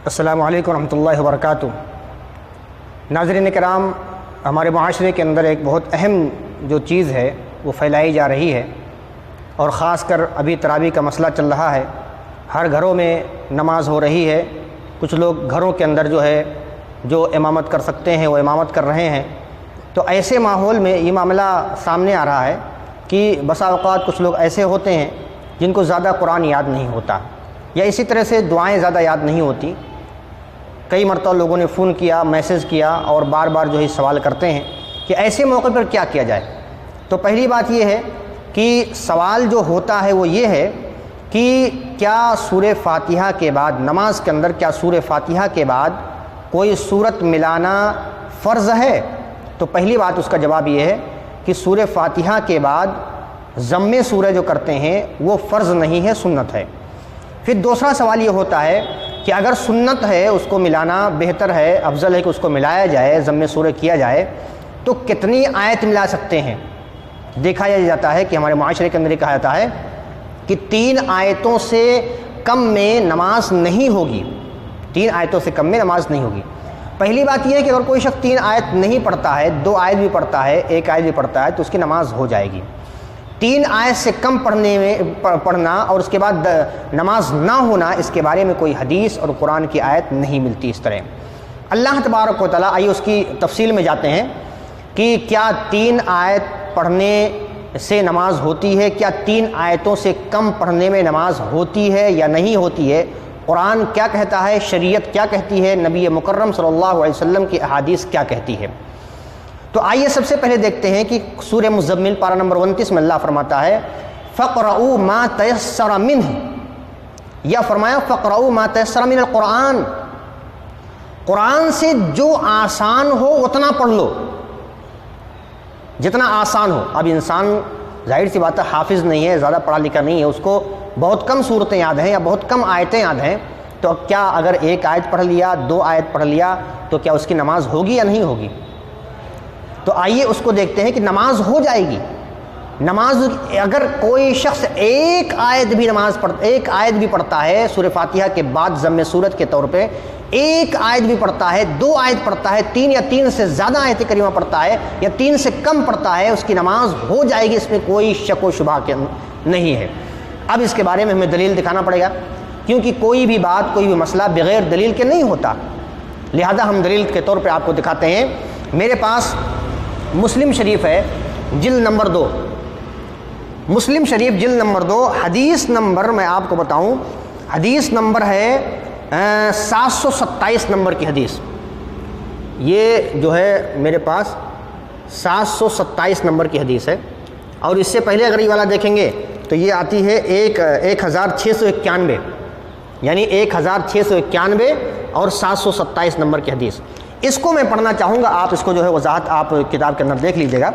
السلام علیکم ورحمۃ اللہ وبرکاتہ۔ ناظرین کرام، ہمارے معاشرے کے اندر ایک بہت اہم جو چیز ہے وہ پھیلائی جا رہی ہے، اور خاص کر ابھی تراویح کا مسئلہ چل رہا ہے۔ ہر گھروں میں نماز ہو رہی ہے، کچھ لوگ گھروں کے اندر جو امامت کر سکتے ہیں وہ امامت کر رہے ہیں۔ تو ایسے ماحول میں یہ معاملہ سامنے آ رہا ہے کہ بسا اوقات کچھ لوگ ایسے ہوتے ہیں جن کو زیادہ قرآن یاد نہیں ہوتا، یا اسی طرح سے دعائیں زیادہ یاد نہیں ہوتی۔ کئی مرتبہ لوگوں نے فون کیا، میسج کیا اور بار بار سوال کرتے ہیں کہ ایسے موقع پر کیا کیا جائے۔ تو پہلی بات یہ ہے کہ سوال جو ہوتا ہے وہ یہ ہے کہ کیا سورہ فاتحہ کے بعد نماز کے اندر کیا سورہ فاتحہ کے بعد کوئی سورت ملانا فرض ہے؟ تو پہلی بات اس کا جواب یہ ہے کہ سورہ فاتحہ کے بعد ضم سورہ جو کرتے ہیں وہ فرض نہیں ہے، سنت ہے۔ پھر دوسرا سوال یہ ہوتا ہے کہ اگر سنت ہے اس کو ملانا بہتر ہے، افضل ہے کہ اس کو ملایا جائے، ضم سورہ کیا جائے، تو کتنی آیت ملا سکتے ہیں؟ دیکھا جاتا ہے کہ ہمارے معاشرے کے اندر یہ کہا جاتا ہے کہ 3 آیتوں سے کم میں نماز نہیں ہوگی، 3 آیتوں سے کم میں نماز نہیں ہوگی۔ پہلی بات یہ ہے کہ اگر کوئی شخص 3 آیت نہیں پڑھتا ہے، 2 آیت بھی پڑھتا ہے، 1 آیت بھی پڑھتا ہے، تو اس کی نماز ہو جائے گی۔ 3 آیت سے کم پڑھنا اور اس کے بعد نماز نہ ہونا، اس کے بارے میں کوئی حدیث اور قرآن کی آیت نہیں ملتی اس طرح۔ اللہ تبارک و تعالیٰ، آئیے اس کی تفصیل میں جاتے ہیں کہ کیا 3 آیت پڑھنے سے نماز ہوتی ہے، کیا 3 آیتوں سے کم پڑھنے میں نماز ہوتی ہے یا نہیں ہوتی ہے، قرآن کیا کہتا ہے، شریعت کیا کہتی ہے، نبی مکرم صلی اللہ علیہ وسلم کی احادیث کیا کہتی ہے۔ تو آئیے سب سے پہلے دیکھتے ہیں کہ سورہ مزمل پارہ نمبر 29 میں اللہ فرماتا ہے فَقْرَؤُوا مَا تَيَسَّرَ مِنْهُ، یا فرمایا فَقْرَؤُوا مَا تَيَسَّرَ مِنَ الْقُرْآنِ، قرآن سے جو آسان ہو اتنا پڑھ لو، جتنا آسان ہو۔ اب انسان ظاہر سی بات ہے حافظ نہیں ہے، زیادہ پڑھا لکھا نہیں ہے، اس کو بہت کم صورتیں یاد ہیں یا بہت کم آیتیں یاد ہیں، تو کیا اگر 1 آیت پڑھ لیا، 2 آیت پڑھ لیا، تو کیا اس کی نماز ہوگی یا نہیں ہوگی؟ تو آئیے اس کو دیکھتے ہیں کہ نماز ہو جائے گی۔ نماز اگر کوئی شخص 1 آیت بھی پڑھتا ہے سورہ فاتحہ کے بعد ضم سورت کے طور پہ، 1 آیت بھی پڑھتا ہے، 2 آیت پڑھتا ہے، 3 یا 3 سے زیادہ آیت کریمہ پڑھتا ہے یا 3 سے کم پڑھتا ہے، اس کی نماز ہو جائے گی، اس میں کوئی شک و شبہ نہیں ہے۔ اب اس کے بارے میں ہمیں دلیل دکھانا پڑے گا، کیونکہ کوئی بھی بات، کوئی بھی مسئلہ بغیر دلیل کے نہیں ہوتا، لہذا ہم دلیل کے طور پہ آپ کو دکھاتے ہیں۔ میرے پاس مسلم شریف ہے، جلد نمبر 2، مسلم شریف جلد نمبر 2، حدیث نمبر میں آپ کو بتاؤں، حدیث نمبر ہے 727 نمبر کی حدیث۔ یہ جو ہے میرے پاس 727 نمبر کی حدیث ہے، اور اس سے پہلے اگر یہ والا دیکھیں گے تو یہ آتی ہے 1691، یعنی 1691 اور 727 نمبر کی حدیث۔ اس کو میں پڑھنا چاہوں گا، آپ اس کو وضاحت آپ کتاب کے اندر دیکھ لیجئے گا۔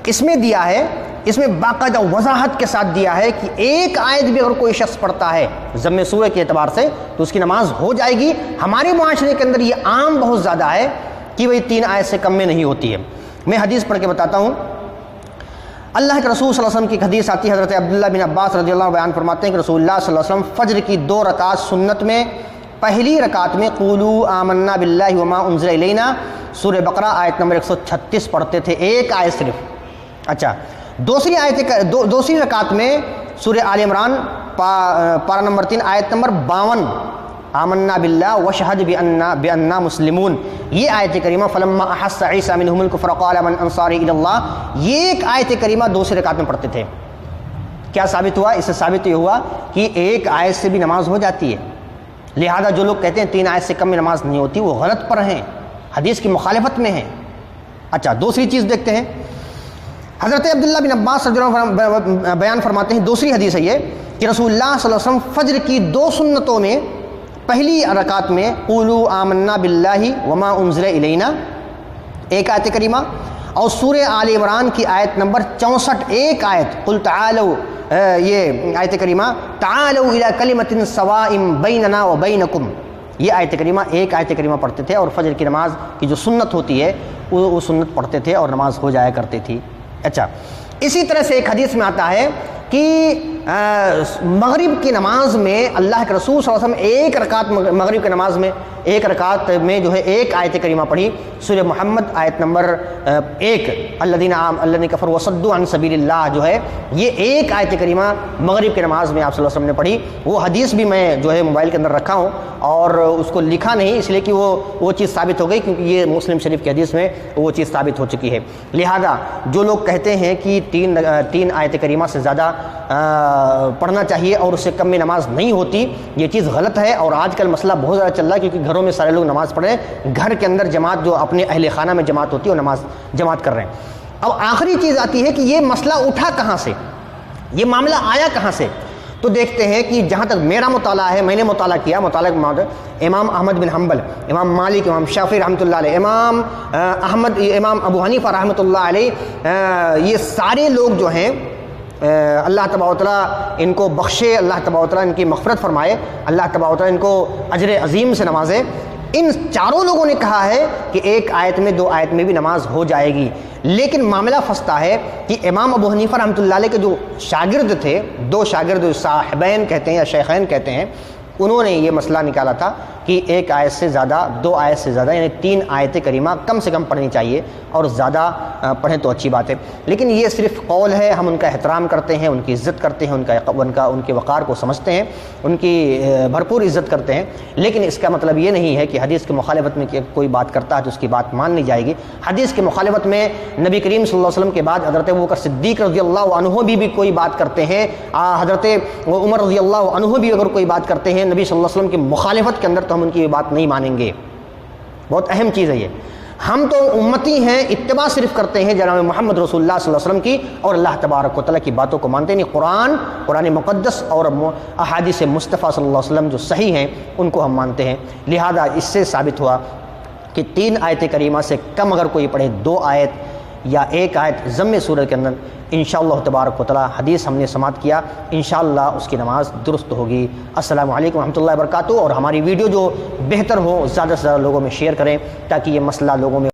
اس میں دیا ہے، اس میں باقاعدہ وضاحت کے ساتھ دیا ہے کہ 1 آیت بھی اگر کوئی شخص پڑھتا ہے ضم سورہ کے اعتبار سے تو اس کی نماز ہو جائے گی۔ ہمارے معاشرے کے اندر یہ عام بہت زیادہ ہے کہ وہی 3 آیت سے کم میں نہیں ہوتی ہے۔ میں حدیث پڑھ کے بتاتا ہوں۔ اللہ کے رسول صلی اللہ علیہ وسلم کی حدیث آتی ہے، حضرت عبداللہ بن عباس رضی اللہ عنہ بیان فرماتے ہیں کہ رسول اللہ صلی اللہ علیہ وسلم فجر کی 2 رکعت سنت میں، پہلی رکعت میں قولوا آمنا باللہ وما انزل الینا سورہ بقرہ آیت نمبر 136 پڑھتے تھے، 1 آیت صرف۔ اچھا، دوسری رکعت میں سورہ آل عمران پارہ نمبر 3 آیت نمبر 52 آمنا باللہ وشہد بأننا مسلمون، یہ آیت کریمہ فلما احس عیسیٰ منہم الکفر قال من انصاری الی اللہ، یہ 1 آیت کریمہ دوسری رکعت میں پڑھتے تھے۔ کیا ثابت ہوا؟ اس سے ثابت یہ ہوا کہ 1 آیت سے بھی نماز ہو جاتی ہے، لہذا جو لوگ کہتے ہیں 3 آیت سے کم میں نماز نہیں ہوتی وہ غلط پر ہیں، حدیث کی مخالفت میں ہیں۔ اچھا، دوسری چیز دیکھتے ہیں، حضرت عبداللہ بن عباس رضی اللہ عنہ بیان فرماتے ہیں، دوسری حدیث ہے یہ کہ رسول اللہ صلی اللہ علیہ وسلم فجر کی 2 سنتوں میں، پہلی رکعت میں قولوا آمنا باللہ وما انزل الینا 1 آیت کریمہ، اور سورہ آل عمران کی آیت نمبر 64 1 آیت قل تعالوا، یہ آیت کریمہ تعالوا الی کلمۃ سواء بیننا وبینکم، یہ آیت کریمہ 1 آیت کریمہ پڑھتے تھے، اور فجر کی نماز کی جو سنت ہوتی ہے وہ سنت پڑھتے تھے اور نماز ہو جایا کرتی تھی۔ اچھا، اسی طرح سے ایک حدیث میں آتا ہے کہ مغرب کی نماز میں اللہ کے رسول صلی اللہ علیہ وسلم ایک رکعت مغرب کی نماز میں ایک رکعت میں جو ہے ایک آیت کریمہ پڑھی، سورہ محمد آیت نمبر 1 الذین کفروا وصدوا عن سبیل اللہ جو ہے، یہ ایک آیت کریمہ مغرب کی نماز میں آپ صلی اللہ علیہ وسلم نے پڑھی۔ وہ حدیث بھی میں جو ہے موبائل کے اندر رکھا ہوں اور اس کو لکھا نہیں اس لیے کہ وہ چیز ثابت ہو گئی، کیونکہ یہ مسلم شریف کی حدیث میں وہ چیز ثابت ہو چکی ہے۔ لہذا جو لوگ کہتے ہیں کہ تین آیت کریمہ سے زیادہ پڑھنا چاہیے اور اس سے کم میں نماز نہیں ہوتی، یہ چیز غلط ہے۔ اور آج کل مسئلہ بہت زیادہ چل رہا ہے کیونکہ گھروں میں سارے لوگ نماز پڑھ رہے ہیں، گھر کے اندر جماعت جو اپنے اہل خانہ میں جماعت ہوتی ہے وہ نماز جماعت کر رہے ہیں۔ اب آخری چیز آتی ہے کہ یہ مسئلہ اٹھا کہاں سے، یہ معاملہ آیا کہاں سے؟ تو دیکھتے ہیں کہ جہاں تک میرا مطالعہ ہے، میں نے مطالعہ کیا، امام احمد بن حنبل، امام مالک، امام شافعی رحمۃ اللہ علیہ، امام ابو حنیفہ رحمۃ اللہ علیہ، یہ سارے لوگ جو ہیں اللہ تبارک و تعالیٰ ان کو بخشے، اللہ تبارک و تعالیٰ ان کی مغفرت فرمائے، اللہ تبارک و تعالیٰ ان کو اجر عظیم سے نوازے، ان چاروں لوگوں نے کہا ہے کہ ایک آیت میں 2 آیت میں بھی نماز ہو جائے گی۔ لیکن معاملہ پھنستا ہے کہ امام ابو حنیفہ رحمۃ اللہ علیہ کے جو شاگرد تھے، 2 شاگرد صاحبین کہتے ہیں یا شیخین کہتے ہیں، انہوں نے یہ مسئلہ نکالا تھا کہ ایک آیت سے زیادہ، 2 آیت سے زیادہ یعنی 3 آیت کریمہ کم سے کم پڑھنی چاہیے، اور زیادہ پڑھیں تو اچھی بات ہے۔ لیکن یہ صرف قول ہے، ہم ان کا احترام کرتے ہیں، ان کی عزت کرتے ہیں، ان کے وقار کو سمجھتے ہیں، ان کی بھرپور عزت کرتے ہیں، لیکن اس کا مطلب یہ نہیں ہے کہ حدیث کی مخالفت میں کوئی بات کرتا ہے تو اس کی بات مان لی جائے گی۔ حدیث کی مخالفت میں نبی کریم صلی اللہ علیہ وسلم کے بعد حضرت ابوبکر صدیق رضی اللہ عنہ بھی کوئی بات کرتے ہیں، حضرت عمر رضی اللہ عنہ بھی اگر کوئی بات کرتے ہیں نبی صلی اللہ علیہ وسلم کی مخالفت کے اندر، تو ہم ان کی بات نہیں مانیں گے۔ بہت اہم چیز ہے یہ۔ ہم تو امتی ہیں، اتباع صرف کرتے ہیں جناب محمد رسول اللہ صلی اللہ علیہ وسلم کی، اور اللہ تبارک و تعالیٰ کی باتوں کو مانتے نہیں۔ قرآن مقدس اور احادیث مصطفیٰ صلی اللہ علیہ وسلم جو صحیح ہیں ان کو ہم مانتے ہیں۔ لہذا اس سے ثابت ہوا کہ 3 آیت کریمہ سے کم اگر کوئی پڑھے، 2 آیت یا 1 آیت ضم سورت کے اندر، انشاءاللہ تبارک و تعالیٰ حدیث ہم نے سماعت کیا، انشاءاللہ اس کی نماز درست ہوگی۔ السلام علیکم ورحمۃ اللہ وبرکاتہ۔ اور ہماری ویڈیو جو بہتر ہو، زیادہ سے زیادہ لوگوں میں شیئر کریں تاکہ یہ مسئلہ لوگوں میں